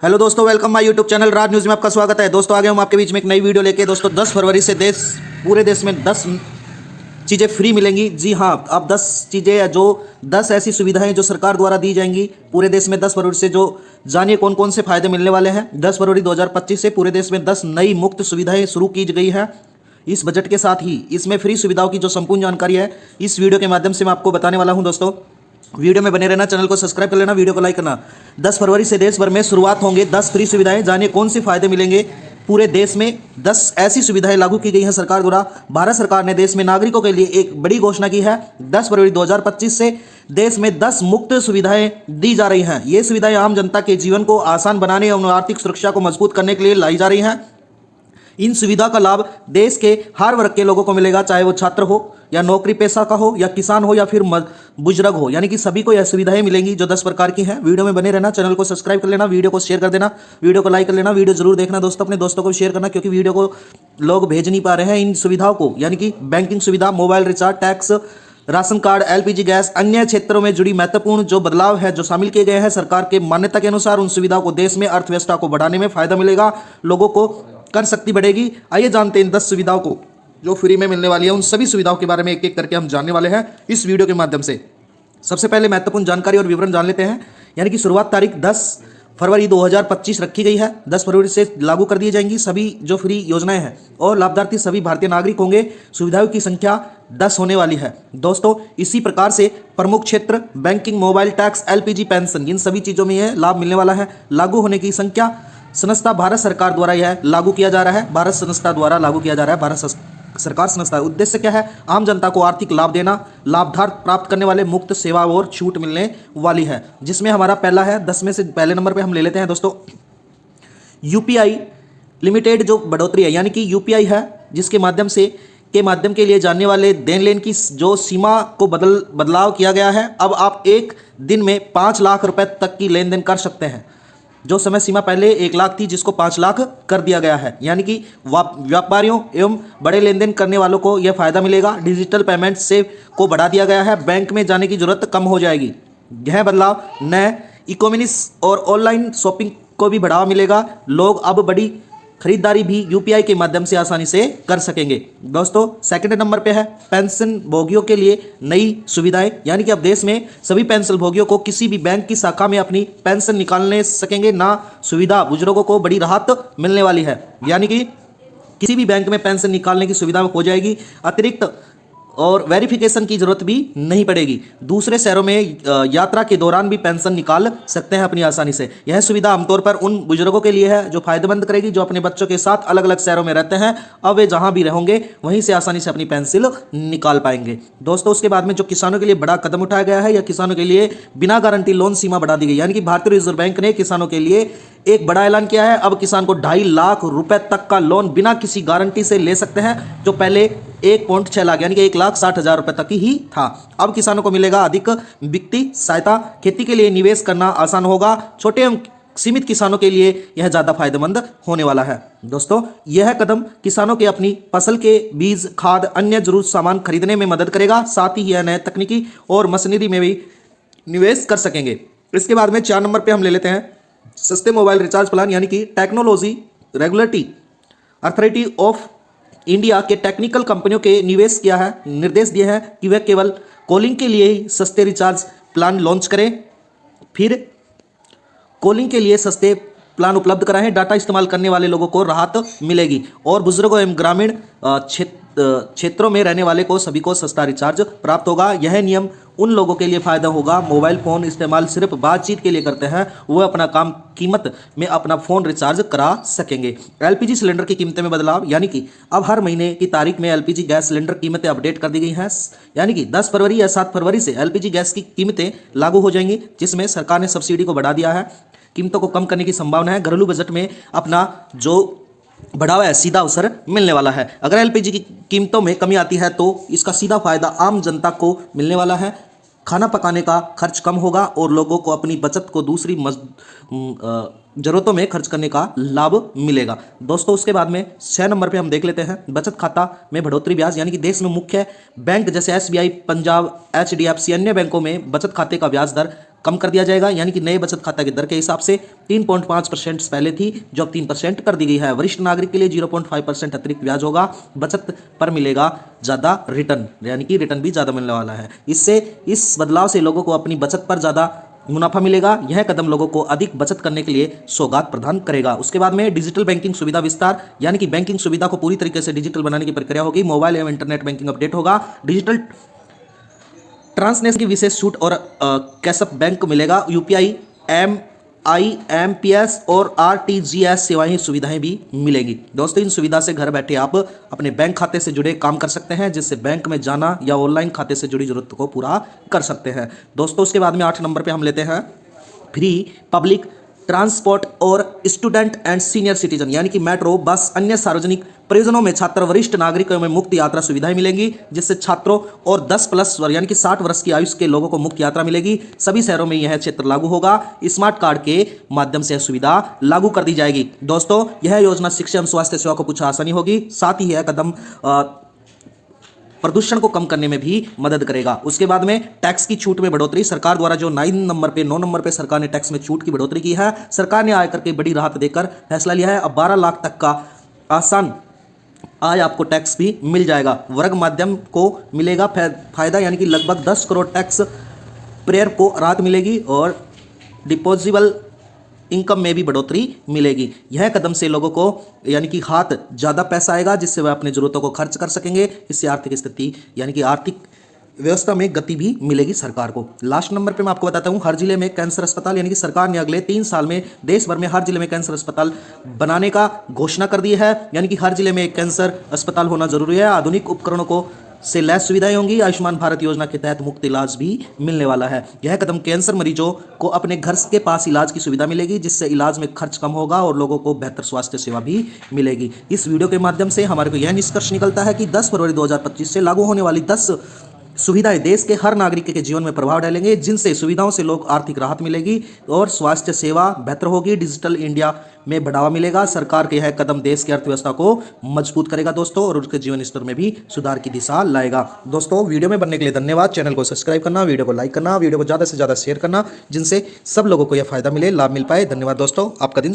Hello दोस्तों, welcome my YouTube channel Raj news में आपका स्वागत है। दोस्तों आगे हम आपके बीच में एक नई वीडियो लेके दोस्तों 10 फरवरी से पूरे देश में 10 चीज़ें फ्री मिलेंगी। जी हाँ, अब 10 चीज़ें जो 10 ऐसी सुविधाएं जो सरकार द्वारा दी जाएंगी पूरे देश में 10 फरवरी से। जो जानिए कौन कौन से फायदे मिलने वाले हैं। 10 फरवरी 2025 से पूरे देश में 10 नई मुफ्त सुविधाएं शुरू की गई है इस बजट के साथ ही। इसमें फ्री सुविधाओं की जो संपूर्ण जानकारी है इस वीडियो के माध्यम से मैं आपको बताने वाला हूं। दोस्तों वीडियो में बने रहना, चैनल को सब्सक्राइब कर लेना, वीडियो को लाइक करना। 10 फरवरी से देश भर में शुरुआत होंगे 10 फ्री सुविधाएं। जानिए कौन से फायदे मिलेंगे। पूरे देश में 10 ऐसी सुविधाएं लागू की गई हैं सरकार द्वारा। भारत सरकार ने देश में नागरिकों के लिए एक बड़ी घोषणा की है। 10 फरवरी 2025 से देश में 10 मुफ्त सुविधाएं दी जा रही हैं। ये सुविधाएं आम जनता के जीवन को आसान बनाने एवं आर्थिक सुरक्षा को मजबूत करने के लिए लाई जा रही हैं। इन सुविधा का लाभ देश के हर वर्ग के लोगों को मिलेगा, चाहे वो छात्र हो या नौकरी पेशा का हो या किसान हो या फिर बुजुर्ग हो, यानी कि सभी को यह सुविधाएं मिलेंगी जो 10 प्रकार की हैं। वीडियो में बने रहना, चैनल को सब्सक्राइब कर लेना, वीडियो को शेयर कर देना, वीडियो को लाइक कर लेना, वीडियो जरूर देखना दोस्तों, अपने दोस्तों को शेयर करना, क्योंकि वीडियो को लोग भेज नहीं पा रहे हैं इन सुविधाओं को, यानी कि बैंकिंग सुविधा, mobile recharge, tax, ration card, LPG gas, अन्य क्षेत्रों में जुड़ी महत्वपूर्ण जो बदलाव है जो शामिल किए गए हैं सरकार के मान्यता के अनुसार। उन सुविधाओं को देश में अर्थव्यवस्था को बढ़ाने में फायदा मिलेगा, लोगों को कर शक्ति बढ़ेगी। आइए जानते हैं इन 10 सुविधाओं को जो फ्री में मिलने वाली है। उन सभी सुविधाओं के बारे में एक एक करके हम जानने वाले हैं इस वीडियो के माध्यम से। सबसे पहले महत्वपूर्ण जानकारी और विवरण जान लेते हैं। यानी कि शुरुआत तारीख 10 फरवरी 2025 रखी गई है। 10 फरवरी से लागू कर दी जाएंगी सभी जो फ्री योजनाएं हैं और लाभार्थी सभी भारतीय नागरिक होंगे। सुविधाओं की संख्या 10 होने वाली है दोस्तों। इसी प्रकार से प्रमुख क्षेत्र banking, mobile, tax, LPG, pension, इन सभी चीज़ों में यह लाभ मिलने वाला है। लागू होने की संख्या संस्था भारत सरकार द्वारा यह लागू किया जा रहा है। भारत संस्था द्वारा लागू किया जा रहा है, भारत सरकार संस्था। उद्देश्य क्या है? आम जनता को आर्थिक लाभ देना, लाभार्थ प्राप्त करने वाले मुफ्त सेवा और छूट मिलने वाली है। जिसमें हमारा पहला है, 10 में से पहले नंबर पे हम ले लेते हैं दोस्तों यूपीआई लिमिटेड जो बढ़ोतरी है, यानी कि यूपीआई है जिसके माध्यम के लिए जानने वाले देन लेन की जो सीमा को बदलाव किया गया है। अब आप एक दिन में 5 लाख रुपए तक की लेन देन कर सकते हैं। जो समय सीमा पहले 1 लाख थी जिसको 5 लाख कर दिया गया है, यानी कि व्यापारियों एवं बड़े लेन देन करने वालों को यह फायदा मिलेगा। डिजिटल पेमेंट से को बढ़ा दिया गया है, बैंक में जाने की जरूरत कम हो जाएगी। यह बदलाव नए ई-कॉमर्स और ऑनलाइन शॉपिंग को भी बढ़ावा मिलेगा। लोग अब बड़ी खरीदारी भी यूपीआई के माध्यम से आसानी से कर सकेंगे। दोस्तों सेकंड नंबर पे है पेंशन भोगियों के लिए नई सुविधाएं, यानी कि अब देश में सभी पेंशन भोगियों को किसी भी बैंक की शाखा में अपनी पेंशन निकालने सकेंगे ना। सुविधा बुजुर्गों को बड़ी राहत मिलने वाली है, यानी कि किसी भी बैंक में पेंशन निकालने की सुविधा हो जाएगी। अतिरिक्त और वेरिफिकेशन की जरूरत भी नहीं पड़ेगी। दूसरे शहरों में यात्रा के दौरान भी पेंशन निकाल सकते हैं अपनी आसानी से। यह सुविधा आमतौर पर उन बुजुर्गों के लिए है जो फायदेमंद करेगी, जो अपने बच्चों के साथ अलग अलग शहरों में रहते हैं। अब वे जहां भी रहेंगे वहीं से आसानी से अपनी पेंशन निकाल पाएंगे। दोस्तों उसके बाद में जो किसानों के लिए बड़ा कदम उठाया गया है, या किसानों के लिए बिना गारंटी लोन सीमा बढ़ा दी गई, यानी कि भारतीय रिजर्व बैंक ने किसानों के लिए एक बड़ा ऐलान किया है। अब किसान को 2.5 लाख रुपए तक का लोन बिना किसी गारंटी से ले सकते हैं, जो पहले 1.6 लाख यानी कि 1,60,000 रुपए तक ही था। अब किसानों को मिलेगा अधिक वित्तीय सहायता, खेती के लिए निवेश करना आसान होगा। छोटे एवं सीमित किसानों के लिए यह ज्यादा फायदेमंद होने वाला है। दोस्तों यह कदम किसानों के अपनी फसल के बीज, खाद, अन्य जरूरत सामान खरीदने में मदद करेगा। साथ ही यह नए तकनीकी और मशीनरी में भी निवेश कर सकेंगे। इसके बाद में 4 नंबर पर हम ले लेते हैं सस्ते मोबाइल रिचार्ज प्लान, यानी कि technology regulatory authority of India के टेक्निकल कंपनियों के निर्देश दिए हैं कि वे केवल कॉलिंग के लिए ही सस्ते रिचार्ज प्लान लॉन्च करें। फिर कॉलिंग के लिए सस्ते प्लान उपलब्ध कराएं। डाटा इस्तेमाल करने वाले लोगों को राहत मिलेगी और बुजुर्गों एवं ग्रामीण क्षेत्रों में रहने वाले को सभी को सस्ता रिचार्ज प्राप्त होगा। यह नियम उन लोगों के लिए फायदा होगा मोबाइल फोन इस्तेमाल सिर्फ बातचीत के लिए करते हैं, वो अपना काम कीमत में अपना फोन रिचार्ज करा सकेंगे। एलपीजी सिलेंडर की कीमतें में बदलाव, यानी कि अब हर महीने की तारीख में एलपीजी गैस सिलेंडर कीमतें अपडेट कर दी गई हैं। यानी कि 10 फरवरी या 7 फरवरी से एलपीजी गैस की कीमतें लागू हो जाएंगी, जिसमें सरकार ने सब्सिडी को बढ़ा दिया है। कीमतों को कम करने की संभावना है। घरेलू बजट में अपना जो बढ़ावा है सीधा अवसर मिलने वाला है। अगर एलपीजी की कीमतों में कमी आती है तो इसका सीधा फायदा आम जनता को मिलने वाला है। खाना पकाने का खर्च कम होगा और लोगों को अपनी बचत को दूसरी जरूरतों में खर्च करने का लाभ मिलेगा। दोस्तों उसके बाद में 6 नंबर पे हम देख लेते हैं बचत खाता में बढ़ोतरी ब्याज, यानी कि देश में मुख्य बैंक जैसे एसबीआई, पंजाब, एचडीएफसी, अन्य बैंकों में बचत खाते का ब्याज दर कम कर दिया जाएगा, यानी कि नए बचत खाता की दर के हिसाब से 3.5% पहले थी, जो अब 3% कर दी गई है। वरिष्ठ नागरिक के लिए 0.5% अतिरिक्त ब्याज होगा, बचत पर मिलेगा ज़्यादा रिटर्न, यानी कि रिटर्न भी ज़्यादा मिलने वाला है। इससे इस बदलाव से लोगों को अपनी बचत पर ज़्यादा मुनाफा मिलेगा। यह कदम लोगों को अधिक बचत करने के लिए सौगात प्रदान करेगा। उसके बाद में डिजिटल बैंकिंग सुविधा विस्तार, यानी कि बैंकिंग सुविधा को पूरी तरीके से डिजिटल बनाने की प्रक्रिया होगी। मोबाइल एवं इंटरनेट बैंकिंग अपडेट होगा। डिजिटल ट्रांसनेशन की विशेष छूट और कैशअप बैंक को मिलेगा। यूपीआई, आईएमपीएस और आरटीजीएस सेवाएं सुविधाएं भी मिलेगी। दोस्तों इन सुविधा से घर बैठे आप अपने बैंक खाते से जुड़े काम कर सकते हैं, जिससे बैंक में जाना या ऑनलाइन खाते से जुड़ी जरूरत को पूरा कर सकते हैं। दोस्तों उसके बाद में 8 नंबर पे हम लेते हैं फ्री पब्लिक ट्रांसपोर्ट और स्टूडेंट एंड सीनियर सिटीजन, यानी कि मेट्रो, बस, अन्य सार्वजनिक प्रयोजनों में छात्र, वरिष्ठ नागरिकों में मुक्त यात्रा सुविधाएं मिलेंगी, जिससे छात्रों और 10+ वर्ष यानी कि 60 वर्ष की आयु के लोगों को मुक्त यात्रा मिलेगी। सभी शहरों में यह क्षेत्र लागू होगा। स्मार्ट कार्ड के माध्यम से यह सुविधा लागू कर दी जाएगी। दोस्तों यह योजना शिक्षा एवं स्वास्थ्य सेवा को कुछ आसानी होगी, साथ ही यह कदम प्रदूषण को कम करने में भी मदद करेगा। उसके बाद में टैक्स की छूट में बढ़ोतरी, सरकार द्वारा जो 9 नंबर पे सरकार ने टैक्स में छूट की बढ़ोतरी की है। सरकार ने आयकर की बड़ी राहत देकर फैसला लिया है। अब 12 लाख तक का आसान आय आपको टैक्स भी मिल जाएगा। वर्ग माध्यम को मिलेगा फायदा, यानी कि लगभग 10 करोड़ टैक्स पेयर को राहत मिलेगी और डिपोजिबल इनकम में भी बढ़ोतरी मिलेगी। यह कदम से लोगों को यानी कि हाथ ज़्यादा पैसा आएगा, जिससे वह अपनी ज़रूरतों को खर्च कर सकेंगे। इससे आर्थिक स्थिति यानी कि आर्थिक व्यवस्था में गति भी मिलेगी सरकार को। लास्ट नंबर पे मैं आपको बताता हूँ हर जिले में कैंसर अस्पताल, यानी कि सरकार ने अगले 3 साल में देश भर में हर जिले में कैंसर अस्पताल बनाने का घोषणा कर दी है, यानी कि हर जिले में एक कैंसर अस्पताल होना जरूरी है। आधुनिक उपकरणों को से लैस सुविधाएं होंगी। आयुष्मान भारत योजना के तहत मुफ्त इलाज भी मिलने वाला है। यह कदम कैंसर मरीजों को अपने घर के पास इलाज की सुविधा मिलेगी, जिससे इलाज में खर्च कम होगा और लोगों को बेहतर स्वास्थ्य सेवा भी मिलेगी। इस वीडियो के माध्यम से हमारे को यह निष्कर्ष निकलता है कि 10 फरवरी 2025 से लागू होने वाली 10 सुविधाएं देश के हर नागरिक के जीवन में प्रभाव डालेंगे, जिनसे सुविधाओं से लोग आर्थिक राहत मिलेगी और स्वास्थ्य सेवा बेहतर होगी। डिजिटल इंडिया में बढ़ावा मिलेगा। सरकार के यह कदम देश की अर्थव्यवस्था को मजबूत करेगा दोस्तों, और उसके जीवन स्तर में भी सुधार की दिशा लाएगा। दोस्तों वीडियो में बनने के लिए धन्यवाद। चैनल को सब्सक्राइब करना, वीडियो को लाइक करना, वीडियो को ज़्यादा से ज़्यादा शेयर करना, जिनसे सब लोगों को यह फायदा मिले, लाभ मिल पाए। धन्यवाद दोस्तों, आपका दिन